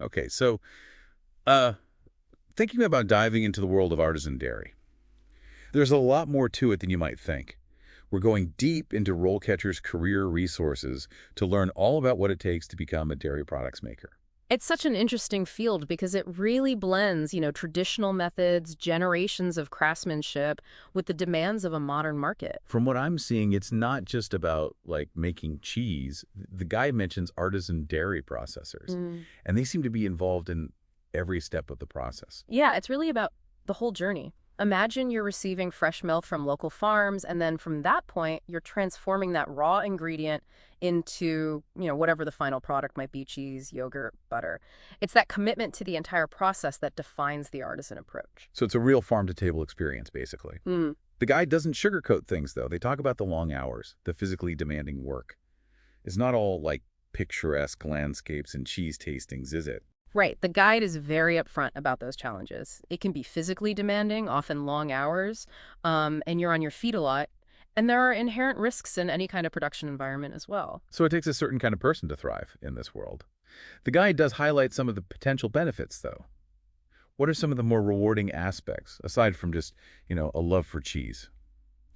Okay, so uh, thinking about diving into the world of artisan dairy, there's a lot more to it than you might think. We're going deep into RoleCatcher's career resources to learn all about what it takes to become a dairy products maker. It's such an interesting field because it really blends, traditional methods, generations of craftsmanship with the demands of a modern market. From what I'm seeing, it's not just about like making cheese. The guy mentions artisan dairy processors, Mm. and they seem to be involved in every step of the process. Yeah, it's really about the whole journey. Imagine you're receiving fresh milk from local farms, and then from that point, you're transforming that raw ingredient into, whatever the final product might be, cheese, yogurt, butter. It's that commitment to the entire process that defines the artisan approach. So it's a real farm-to-table experience, basically. Mm. The guide doesn't sugarcoat things, though. They talk about the long hours, the physically demanding work. It's not all like picturesque landscapes and cheese tastings, is it? Right. The guide is very upfront about those challenges. It can be physically demanding, often long hours, and you're on your feet a lot. And there are inherent risks in any kind of production environment as well. So it takes a certain kind of person to thrive in this world. The guide does highlight some of the potential benefits, though. What are some of the more rewarding aspects, aside from just, a love for cheese?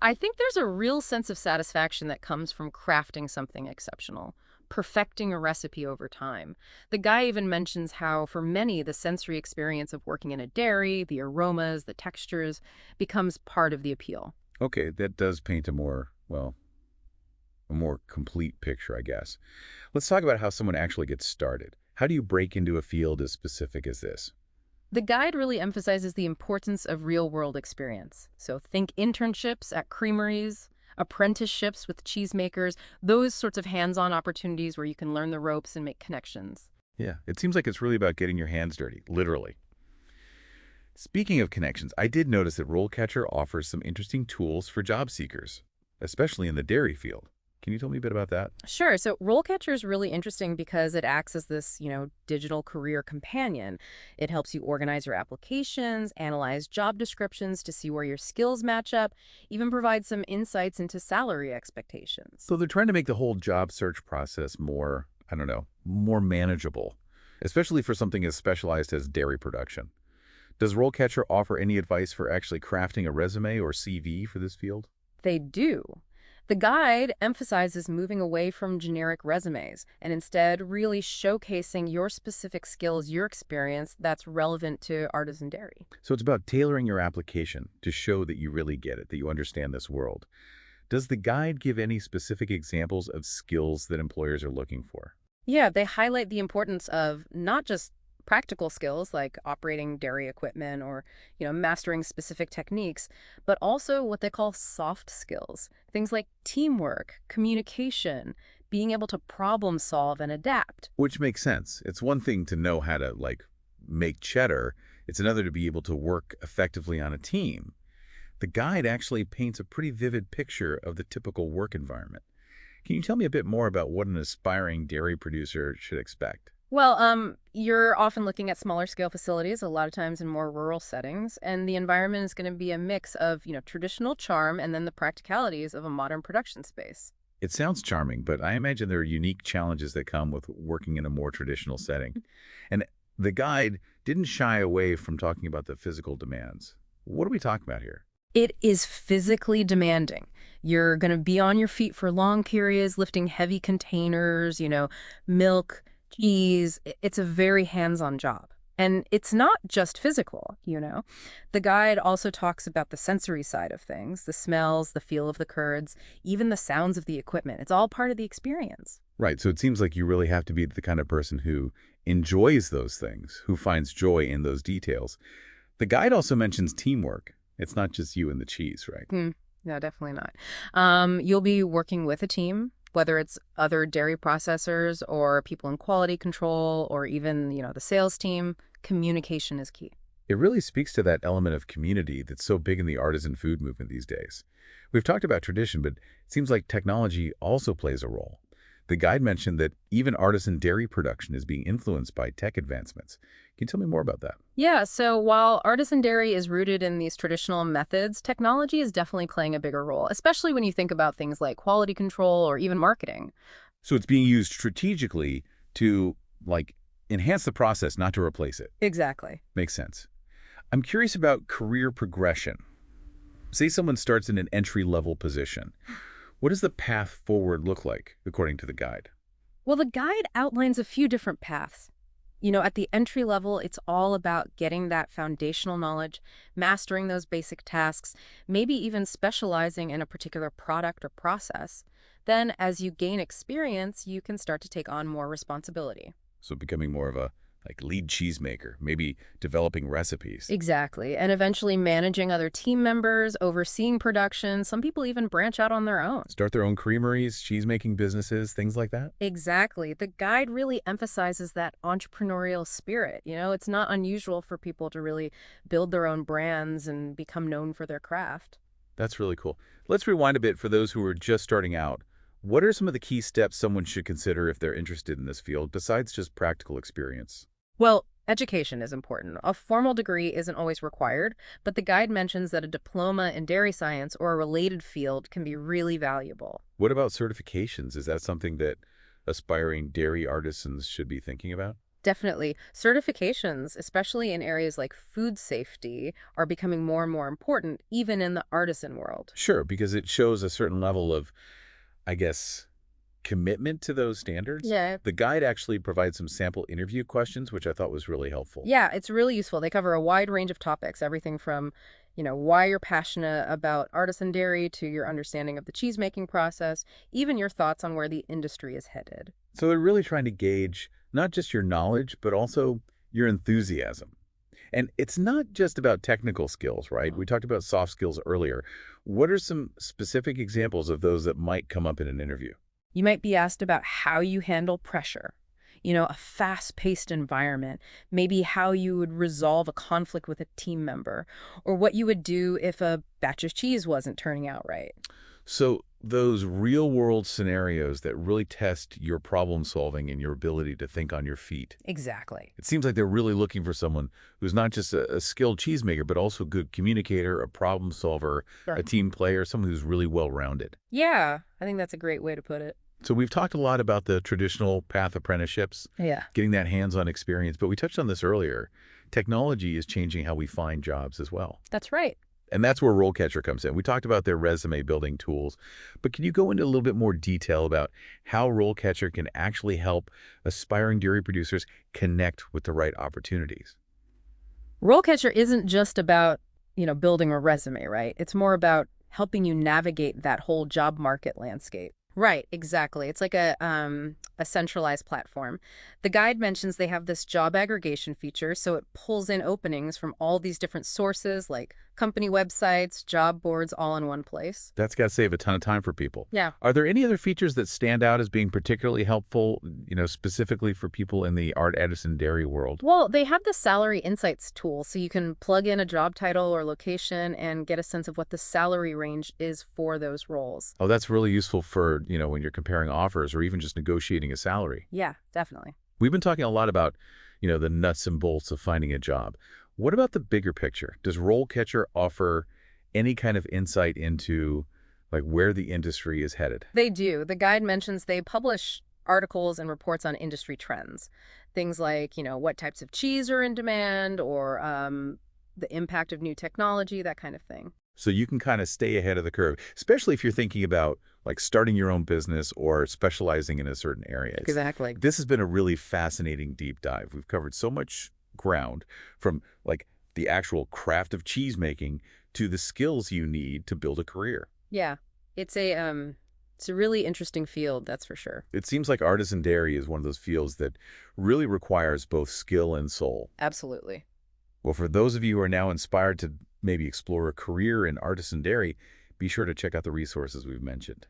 I think there's a real sense of satisfaction that comes from crafting something exceptional, perfecting a recipe over time. The guy even mentions how, for many, the sensory experience of working in a dairy, the aromas, the textures, becomes part of the appeal. Okay, that does paint a more, well, a more complete picture, I guess. Let's talk about how someone actually gets started. How do you break into a field as specific as this? The guide really emphasizes the importance of real-world experience. So think internships at creameries, apprenticeships with cheesemakers, those sorts of hands-on opportunities where you can learn the ropes and make connections. Yeah, it seems like it's really about getting your hands dirty, literally. Speaking of connections, I did notice that RoleCatcher offers some interesting tools for job seekers, especially in the dairy field. Can you tell me a bit about that? Sure. So RoleCatcher is really interesting because it acts as this, digital career companion. It helps you organize your applications, analyze job descriptions to see where your skills match up, even provide some insights into salary expectations. So they're trying to make the whole job search process more, I don't know, more manageable, especially for something as specialized as dairy production. Does RoleCatcher offer any advice for actually crafting a resume or CV for this field? They do. The guide emphasizes moving away from generic resumes and instead really showcasing your specific skills, your experience that's relevant to artisan dairy. So it's about tailoring your application to show that you really get it, that you understand this world. Does the guide give any specific examples of skills that employers are looking for? Yeah, they highlight the importance of not just practical skills like operating dairy equipment or, mastering specific techniques, but also what they call soft skills. Things like teamwork, communication, being able to problem solve and adapt. Which makes sense. It's one thing to know how to, like, make cheddar. It's another to be able to work effectively on a team. The guide actually paints a pretty vivid picture of the typical work environment. Can you tell me a bit more about what an aspiring dairy producer should expect? Well, you're often looking at smaller scale facilities, a lot of times in more rural settings, and the environment is going to be a mix of, traditional charm and then the practicalities of a modern production space. It sounds charming, but I imagine there are unique challenges that come with working in a more traditional setting. And the guide didn't shy away from talking about the physical demands. What are we talking about here? It is physically demanding. You're going to be on your feet for long periods, lifting heavy containers, milk, cheese. It's a very hands-on job. And it's not just physical. The guide also talks about the sensory side of things, the smells, the feel of the curds, even the sounds of the equipment. It's all part of the experience. Right, so it seems like you really have to be the kind of person who enjoys those things, who finds joy in those details. The guide also mentions teamwork. It's not just you and the cheese, right? No, definitely not. You'll be working with a team, whether it's other dairy processors or people in quality control or even, the sales team. Communication is key. It really speaks to that element of community that's so big in the artisan food movement these days. We've talked about tradition, but it seems like technology also plays a role. The guide mentioned that even artisan dairy production is being influenced by tech advancements. Can you tell me more about that? Yeah, so while artisan dairy is rooted in these traditional methods, technology is definitely playing a bigger role, especially when you think about things like quality control or even marketing. So it's being used strategically to, like, Enhance the process, not to replace it. Exactly. Makes sense. I'm curious about career progression. Say someone starts in an entry-level position. What does the path forward look like, according to the guide? Well, the guide outlines a few different paths. At the entry level, it's all about getting that foundational knowledge, mastering those basic tasks, maybe even specializing in a particular product or process. Then, as you gain experience, you can start to take on more responsibility. So becoming more of a lead cheesemaker, maybe developing recipes. Exactly. And eventually managing other team members, overseeing production. Some people even branch out on their own. Start their own creameries, cheese-making businesses, things like that? Exactly. The guide really emphasizes that entrepreneurial spirit. It's not unusual for people to really build their own brands and become known for their craft. That's really cool. Let's rewind a bit for those who are just starting out. What are some of the key steps someone should consider if they're interested in this field, besides just practical experience? Well, education is important. A formal degree isn't always required, but the guide mentions that a diploma in dairy science or a related field can be really valuable. What about certifications? Is that something that aspiring dairy artisans should be thinking about? Definitely. Certifications, especially in areas like food safety, are becoming more and more important, even in the artisan world. Sure, because it shows a certain level of, I guess, commitment to those standards. Yeah. The guide actually provides some sample interview questions, which I thought was really helpful. Yeah, it's really useful. They cover a wide range of topics, everything from, why you're passionate about artisan dairy to your understanding of the cheese-making process, even your thoughts on where the industry is headed. So they're really trying to gauge not just your knowledge, but also your enthusiasm. And it's not just about technical skills, right? We talked about soft skills earlier. What are some specific examples of those that might come up in an interview? You might be asked about how you handle pressure, a fast-paced environment, maybe how you would resolve a conflict with a team member, or what you would do if a batch of cheese wasn't turning out right. So those real-world scenarios that really test your problem solving and your ability to think on your feet. Exactly. It seems like they're really looking for someone who's not just a skilled cheesemaker, but also a good communicator, a problem solver, Sure. a team player, someone who's really well-rounded. Yeah, I think that's a great way to put it. So we've talked a lot about the traditional path apprenticeships, Yeah. getting that hands-on experience, but we touched on this earlier. Technology is changing how we find jobs as well. That's right. And that's where RoleCatcher comes in. We talked about their resume building tools, but can you go into a little bit more detail about how RoleCatcher can actually help aspiring dairy producers connect with the right opportunities? RoleCatcher isn't just about, building a resume, right? It's more about helping you navigate that whole job market landscape. Right, exactly. It's like a centralized platform. The guide mentions they have this job aggregation feature, so it pulls in openings from all these different sources like company websites, job boards, all in one place. That's got to save a ton of time for people. Yeah. Are there any other features that stand out as being particularly helpful, specifically for people in the art Edison dairy world? Well, they have the salary insights tool, so you can plug in a job title or location and get a sense of what the salary range is for those roles. Oh, that's really useful for, when you're comparing offers or even just negotiating a salary. Yeah, definitely. We've been talking a lot about, the nuts and bolts of finding a job. What about the bigger picture? Does RoleCatcher offer any kind of insight into where the industry is headed? They do. The guide mentions they publish articles and reports on industry trends. Things like, what types of cheese are in demand or the impact of new technology, that kind of thing. So you can kind of stay ahead of the curve, especially if you're thinking about starting your own business or specializing in a certain area. Exactly. This has been a really fascinating deep dive. We've covered so much ground from the actual craft of cheese making to the skills you need to build a career. Yeah, it's a really interesting field, that's for sure. It seems like artisan dairy is one of those fields that really requires both skill and soul. Absolutely. Well, for those of you who are now inspired to maybe explore a career in artisan dairy, be sure to check out the resources we've mentioned.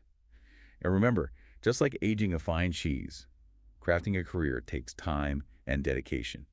And remember, just like aging a fine cheese, crafting a career takes time and dedication.